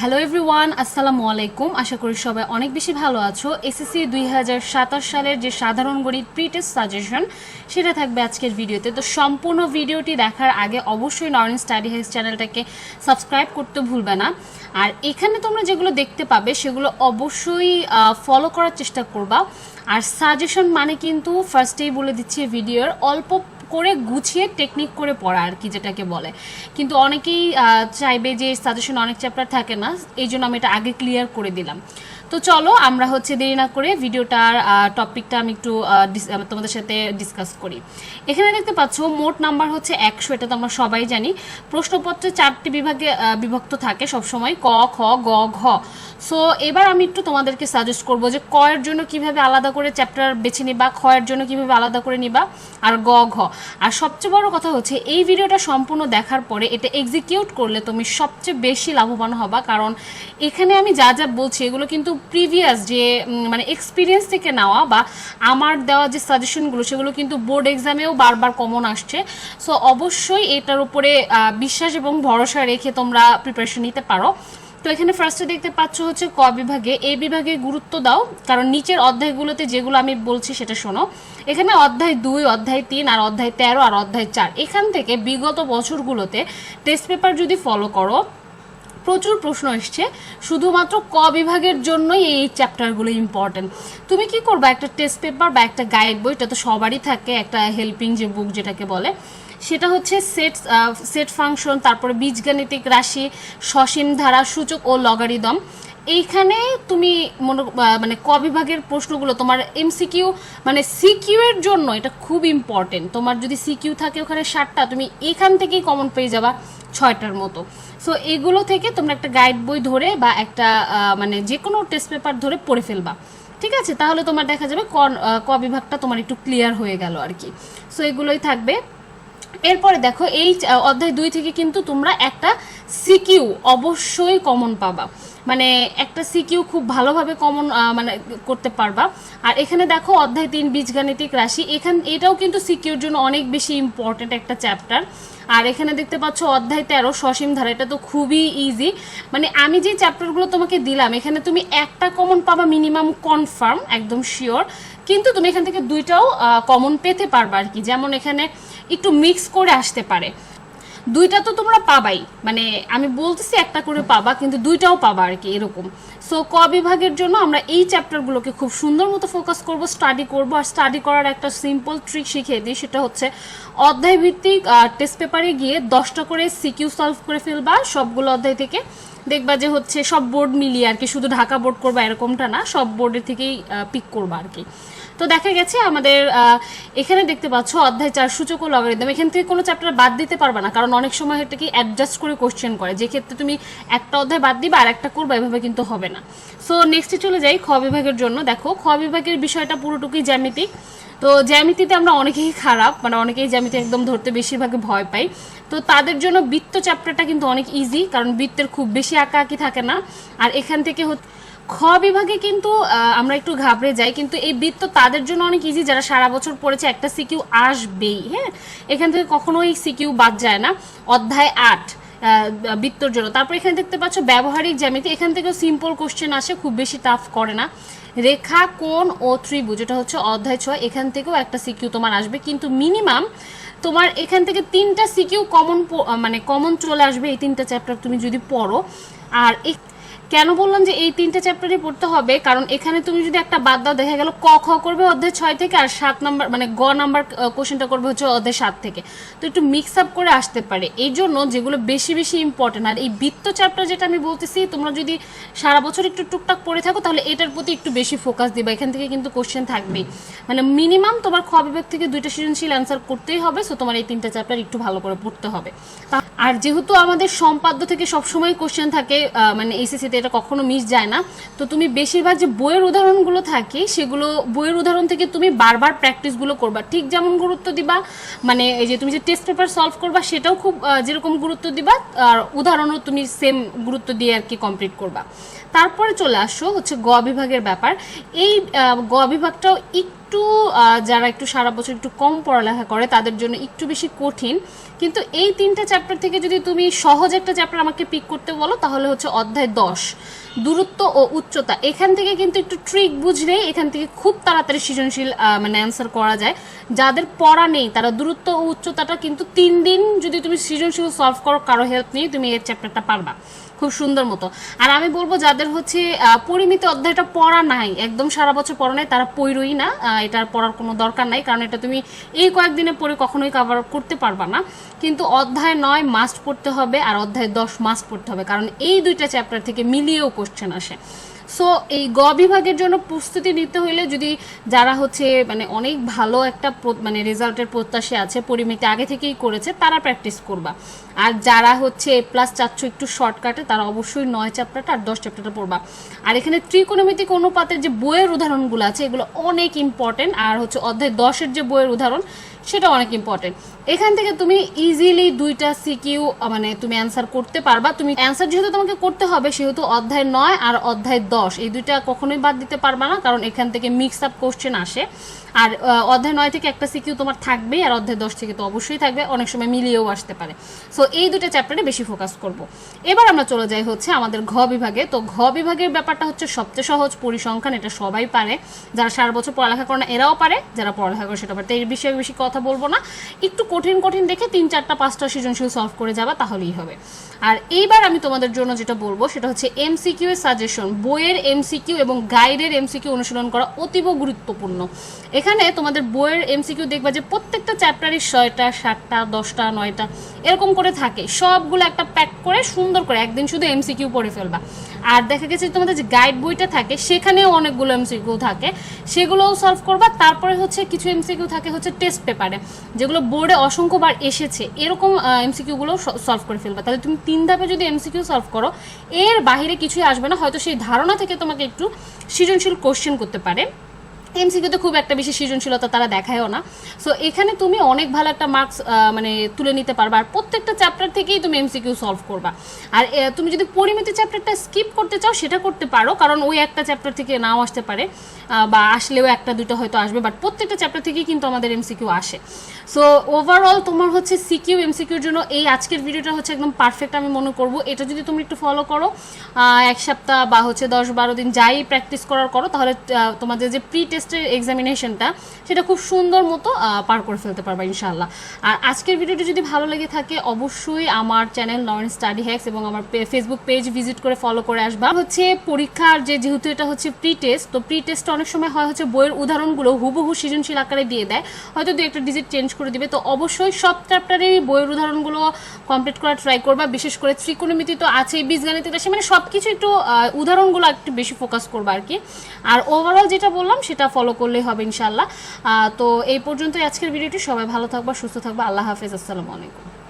Hello everyone, আসসালামু আলাইকুম। আশা করি সবাই অনেক বেশি ভালো আছো। এসএসসি 2027 সালের যে সাধারণ গণিত প্রি টেস্ট সাজেশন সেটা থাকবে আজকের ভিডিওতে। তো সম্পূর্ণ ভিডিওটি দেখার আগে অবশ্যই নর্ন স্টাডি হাউস চ্যানেলটাকে সাবস্ক্রাইব করতে ভুলবে না। আর এখানে তোমরা যেগুলো দেখতে পাবে সেগুলো অবশ্যই ফলো করার চেষ্টা করবা। আর সাজেশন মানে কিন্তু ফার্স্টেই বলে দিচ্ছি ভিডিওর অল্প করে গুছিয়ে টেকনিক করে পড়া আর কি, যেটাকে বলে। কিন্তু অনেকেই চাইবে যে সাজেশন অনেক চ্যাপ্টার থাকে না, এই জন্য আমি এটা আগে ক্লিয়ার করে দিলাম। তো চলো আমরা দেরি না করে ভিডিওটার টপিকটা আমি একটু তোমাদের সাথে ডিসকাস করি। এখানে দেখতে পাচ্ছ মোট নাম্বার হচ্ছে 100, এটা তো আমরা সবাই জানি। প্রশ্নপত্রে 4টি বিভাগে বিভক্ত থাকে সবসময়, ক, খ, গ, ঘ। সো এবার আমি একটু তোমাদেরকে সাজেস্ট করবো যে ক এর জন্য কিভাবে আলাদা করে চ্যাপ্টার বেছে নিবা, খ এর জন্য কিভাবে আলাদা করে নিবা, আর গ, ঘ। আর সবচেয়ে বড় কথা হচ্ছে এই ভিডিওটা সম্পূর্ণ দেখার পরে এটা এক্সিকিউট করলে তুমি সবচেয়ে বেশি লাভবান হবা। কারণ এখানে আমি যা যা বলছি এগুলো কিন্তু প্রিভিয়াস যে মানে এক্সপিরিয়েন্স থেকে নেওয়া বা আমার দেওয়া যে সাজেশনগুলো সেগুলো কিন্তু বোর্ড এক্সামেও বারবার কমন আসছে। সো অবশ্যই এটার উপরে বিশ্বাস এবং ভরসা রেখে তোমরা প্রিপারেশন নিতে পারো। তো এখানে ফার্স্টে দেখতে পাচ্ছ হচ্ছে ক বিভাগে। এই বিভাগে গুরুত্ব দাও, কারণ নিচের অধ্যায়গুলোতে যেগুলো আমি বলছি সেটা শোনো। এখানে অধ্যায় 2, অধ্যায় 3 আর অধ্যায় 13 আর অধ্যায় 4, এখান থেকে বিগত বছরগুলোতে টেস্ট পেপার যদি ফলো করো প্রচুর প্রশ্ন এসছে। শুধুমাত্র ক বিভাগের জন্যই এই চ্যাপ্টারগুলো ইম্পর্টেন্ট। তুমি কি করবা, একটা টেস্ট পেপার বা একটা গাইড বই, এটা তো সবারই থাকে, একটা হেল্পিং যে বুক যেটাকে বলে, সেটা হচ্ছে সেট ফাংশন, তারপরে বীজগাণিতিক রাশি, সসীম ধারা, সূচক ও লগারিদম। এইখানে তুমি মানে ক বিভাগের প্রশ্নগুলো তোমার এমসিকিউ মানে সিকিউ এর জন্য এটা খুব ইম্পর্টেন্ট। তোমার যদি সিকিউ থাকে ওখানে 60টা, তুমি এখান থেকেই কমন পেয়ে যাবা 6টার মতো। সো এগুলো থেকে তোমরা একটা গাইড বই ধরে বা একটা মানে যে কোনো টেস্ট পেপার ধরে পড়ে ফেলবা, ঠিক আছে? তাহলে তোমার দেখা যাবে ক বিভাগটা তোমার একটু ক্লিয়ার হয়ে গেল আর কি। সো এগুলোই থাকবে। এরপরে দেখো এই অধ্যায় 2 থেকে কিন্তু তোমরা একটা সিকিউ অবশ্যই কমন পাবা, মানে একটা সিকিউ খুব ভালোভাবে কমন মানে করতে পারবা। আর এখানে দেখো অধ্যায় 3 বীজগাণিতিক রাশি, এটাও কিন্তু সিকিউর জন্য অনেক বেশি ইম্পর্টেন্ট একটা চ্যাপ্টার। আর এখানে দেখতে পাচ্ছ অধ্যায় 13 সসীম ধারা, এটা তো খুবই ইজি। মানে আমি যে চ্যাপ্টারগুলো তোমাকে দিলাম এখানে তুমি একটা কমন পাবা মিনিমাম, কনফার্ম, একদম শিওর। কিন্তু তুমি এখান থেকে 2টাও কমন পেতে পারবা আর কি। যেমন এখানে একটু মিক্স করে আসতে পারে, 2টা তো তোমরা পাবাই, মানে আমি বলতেছি একটা করে পাবা কিন্তু 2টাও পাবা আর কি, এরকম। সো ক বিভাগের জন্য আমরা এই চ্যাপ্টারগুলোকে খুব সুন্দর মতো ফোকাস করব, স্টাডি করব। আর স্টাডি করার একটা সিম্পল ট্রিক শিখিয়ে দিই, সেটা হচ্ছে অধ্যায় ভিত্তিক টেস্ট পেপারে গিয়ে 10টা করে সিকিউ সলভ করে ফেলবা সবগুলো অধ্যায় থেকে। দেখবা যে হচ্ছে সব বোর্ড মিলিয়ে আর কি, শুধু ঢাকা বোর্ড করবা এরকমটা না, সব বোর্ডের থেকেই পিক করবা আর কি। তো দেখা গেছে আমাদের এখানে দেখতে পাচ্ছ অধ্যায় 4 সূচক ও লগারিদম, এখান থেকে কোনো চ্যাপ্টার বাদ দিতে পারবে না, কারণ অনেক সময় এটা কি অ্যাডজাস্ট করে কোশ্চেন করে, যে ক্ষেত্রে তুমি একটা অধ্যায় বাদ দিবা আর একটা করবা, এভাবে কিন্তু হবে না। সো নেক্সটে চলে যাই খ বিভাগের জন্য। দেখো খ বিভাগের বিষয়টা পুরোটুকুই জ্যামিতিক। তো জ্যামিতিতে আমরা অনেকেই খারাপ, মানে অনেকেই জ্যামিতি একদম ধরতে বেশিরভাগে ভয় পাই। তো তাদের জন্য বৃত্ত চ্যাপ্টারটা কিন্তু অনেক ইজি, কারণ বৃত্তের খুব বেশি আঁকাআঁকি থাকে না। আর এখান থেকে খ বিভাগে কিন্তু আমরা একটু ঘাবড়ে যাই, কিন্তু এই বৃত্ত তাদের জন্য অনেক ইজি যারা সারা বছর পড়েছে, একটা সিকিউ আসবেই। হ্যাঁ, এখান থেকে কখনোই সিকিউ বাদ যায় না। অধ্যায় 8 বৃত্তর জন্য। তারপর এখানে দেখতে পাচ্ছ ব্যবহারিক জ্যামিতি, এখান থেকেও সিম্পল কোশ্চেন আসে, খুব বেশি টাফ করে না। রেখা, কোণ ও ত্রিভুজ, এটা হচ্ছে অধ্যায় 6, এখান থেকেও একটা সিকিউ তোমার আসবে, কিন্তু মিনিমাম তোমার এখান থেকে 3টা সিকিউ মানে কমন চলে আসবে এই 3টা চ্যাপ্টার তুমি যদি পড়ো। আর কেন বললাম যে এই 3টে চ্যাপ্টারই পড়তে হবে, কারণ এখানে তুমি যদি একটা বাদ দাও, দেখা গেল ক খ করবে অধ্যায় 6 থেকে, আর 7 নাম্বার মানে গ নাম্বার কোশ্চেনটা করবে হচ্ছে অধ্যায় 7 থেকে। তো একটু মিক্স আপ করে আসতে পারে, এই জন্য যেগুলো বেশি বেশি ইম্পর্টেন্ট। আর এই বৃত্ত চ্যাপ্টার যেটা আমি বলতেছি, তোমরা যদি সারা বছর একটু টুকটাক পড়ে থাকো তাহলে এটার প্রতি একটু বেশি ফোকাস দিবা, এখান থেকে কিন্তু কোশ্চেন থাকবেই। মানে মিনিমাম তোমার খ বিভাগ থেকে 2টা সৃজনশীল অ্যান্সার করতেই হবে। সো তোমার এই 3টা চ্যাপ্টার একটু ভালো করে পড়তে হবে। আর যেহেতু আমাদের সম্পাদ্য থেকে সবসময় কোশ্চেন থাকে, মানে এইচএসসিতে এটা কখনো মিস যায় না, তো তুমি বেশিরভাগ যে বইয়ের উদাহরণগুলো থাকে সেগুলো বইয়ের উদাহরণ থেকে তুমি বারবার প্র্যাকটিসগুলো করবা, ঠিক যেমন গুরুত্ব দিবা, মানে এই যে তুমি যে টেস্ট পেপার সলভ করবা সেটাও খুব যেরকম গুরুত্ব দিবা, আর উদাহরণও তুমি সেম গুরুত্ব দিয়ে আর কি কমপ্লিট করবা। তারপরে চলে আসো হচ্ছে গ বিভাগের ব্যাপার। এই গ বিভাগটাও একটু একটু যারা একটু সারা বছর একটু কম পড়ালেখা করে তাদের জন্য একটু বেশি কঠিন, কিন্তু এই 3টা চ্যাপ্টার থেকে যদি তুমি সহজ একটা চ্যাপ্টার আমাকে পিক করতে বলো তাহলে হচ্ছে অধ্যায় 10 দূরত্ব ও উচ্চতা। এখান থেকে কিন্তু একটু ট্রিক বুঝলেই এখান থেকে খুব তাড়াতাড়ি সৃজনশীল মানে অ্যান্সার করা যায়। যাদের পড়া নেই তারা দূরত্ব ও উচ্চতাটা কিন্তু 3 দিন যদি তুমি সৃজনশীল সলভ করো কারো হেল্প নিয়ে তুমি এই চ্যাপ্টারটা পারবা খুব সুন্দর মতো। আর আমি বলবো যাদের হচ্ছে পরিমিত অধ্যায়টা পড়া নাই, একদম সারা বছর পড়া নাই, তারা পড়ই না, এটার পড়ার কোনো দরকার নাই, কারণ এটা তুমি এই কয়েকদিনে পড়ে কখনোই কভার করতে পারবা না। কিন্তু অধ্যায় 9 মাস্ট পড়তে হবে আর অধ্যায় 10 মাস্ট পড়তে হবে, কারণ এই 2টা চ্যাপ্টার থেকে মিলিয়েও কোশ্চেন আসে। সো এই গ বিভাগের জন্য প্রস্তুতি নিতে হলে যদি যারা হচ্ছে মানে অনেক ভালো একটা মানে রেজাল্টের প্রত্যাশা আছে, পরিমিতি আগে থেকেই করেছে, তারা প্র্যাকটিস করবা। আর যারা হচ্ছে A+ চাচ্ছ একটু শর্টকাটে তারা অবশ্যই 9 চ্যাপ্টারটা আর 10 চ্যাপ্টারটা পড়বা। আর এখানে ত্রিকোণমিতিক অনুপাতের যে বইয়ের উদাহরণগুলো আছে এগুলো অনেক ইম্পর্টেন্ট, আর হচ্ছে অধ্যায় 10-এর যে বইয়ের উদাহরণ সেটা অনেক ইম্পর্টেন্ট। এখান থেকে তুমি ইজিলি 2টা সিকিউ মানে তুমি অ্যান্সার করতে পারবা। তুমি অ্যান্সার যেহেতু তোমাকে করতে হবে সেহেতু অধ্যায় 9 আর অধ্যায় 10 এই 2টা কখনোই বাদ দিতে পারবা না, কারণ এখান থেকে মিক্স আপ কোশ্চেন আসে। আর অধ্যায় 9 থেকে একটা সিকিউ তোমার থাকবেই, আর অধ্যায় 10 থেকে তো অবশ্যই থাকবে, অনেক সময় মিলিয়েও আসতে পারে। সো এই 2টা চ্যাপ্টারে বেশি ফোকাস করব। এবার আমরা চলে যাই হচ্ছে আমাদের ঘ বিভাগে। তো ঘ বিভাগের ব্যাপারটা হচ্ছে সবচেয়ে সহজ, পরিসংখ্যান, এটা সবাই পারে, যারা সারা বছর পড়ালেখা করে না এরাও পারে, যারা পড়ালেখা করে সেটা পারে। তো এই বিষয়ে বেশি কথা বলবো না, একটু কঠিন কঠিন দেখে 3, 4টা 5টা সৃজনশীল সলভ করে যাবা তাহলেই হবে। আর এইবার আমি তোমাদের জন্য যেটা বলবো সেটা হচ্ছে এমসিকিউ এর সাজেশন। বইয়ের এমসিকিউ এবং গাইডের এমসিকিউ অনুশীলন করা অতীব গুরুত্বপূর্ণ। এখানে তোমাদের বইয়ের এমসিকিউ দেখবা যে প্রত্যেকটা চ্যাপ্টারই 6টা 7টা 10টা 9টা এরকম করে থাকে, সবগুলো একটা প্যাক করে সুন্দর করে একদিন শুধু এমসিকিউ পড়ে ফেলবা। আর দেখা গেছে তোমাদের যে গাইড বইটা থাকে সেখানেও অনেকগুলো এমসিকিউ থাকে, সেগুলোও সলভ করবা। তারপরে হচ্ছে কিছু এমসিকিউ থাকে হচ্ছে টেস্ট পেপারে, যেগুলো বোর্ডে অসংখ্যবার এসেছে, এরকম এমসিকিউগুলো সলভ করে ফেলবা। তাহলে তুমি 3 ধাপে যদি এমসিকিউ সলভ করো এর বাইরে কিছুই আসবে না, হয়তো সেই ধারণা থেকে তোমাকে একটু সৃজনশীল কোশ্চেন করতে পারে। এমসিকিউতে খুব একটা বেশি সৃজনশীলতা তারা দেখায়ও না। সো এখানে তুমি অনেক ভালো একটা মার্কস মানে তুলে নিতে পারবা, আর প্রত্যেকটা চ্যাপ্টার থেকেই তুমি এমসিকিউ সলভ করবা। আর তুমি যদি পরিমিতি চ্যাপ্টারটা স্কিপ করতে চাও সেটা করতে পারো, কারণ ওই একটা চ্যাপ্টার থেকে নাও আসতে পারে, বা আসলেও 1-2টা হয়তো আসবে, বাট প্রত্যেকটা চ্যাপ্টার থেকেই কিন্তু আমাদের এমসিকিউ আসে। সো ওভারঅল তোমার হচ্ছে সিকিউ এমসিকিউর জন্য এই আজকের ভিডিওটা হচ্ছে একদম পারফেক্ট আমি মনে করবো। এটা যদি তুমি একটু ফলো করো 1 সপ্তাহ বা হচ্ছে 10-12 দিন যাই প্র্যাকটিস করার করো, তাহলে তোমাদের যে প্রি টেস্টের এক্সামিনেশনটা সেটা খুব সুন্দর মতো পার করে ফেলতে পারবা ইনশাআল্লাহ। আর আজকের ভিডিওটি যদি ভালো লেগে থাকে অবশ্যই আমার চ্যানেল নয়ন স্টাডি হ্যাক্স এবং আমার ফেসবুক পেজ ভিজিট করে ফলো করে আসবা। হচ্ছে পরীক্ষার যেহেতু এটা হচ্ছে প্রি টেস্ট, তো প্রি টেস্ট অনেক সময় হয় হচ্ছে বইয়ের উদাহরণগুলো হুবহু সৃজনশীল আকারে দিয়ে দেয়, হয়তো 2-একটা ডিজিট চেঞ্জ করে দিবে। তো অবশ্যই সব চ্যাপ্টারেই বইয়ের উদাহরণগুলো কমপ্লিট করার ট্রাই করবা, বিশেষ করে ত্রিকোণমিতি তো আছে, বীজগণিত আছে, মানে সব কিছু একটু উদাহরণগুলো একটু বেশি ফোকাস করবা আর কি। আর ওভারঅল যেটা বললাম সেটা ফলো করলেই হবে ইনশাআল্লাহ। তো এই পর্যন্তই আজকের ভিডিওটি। সবাই ভালো থাকবা, সুস্থ থাকবা, আল্লাহ হাফেজ, আসসালামু আলাইকুম।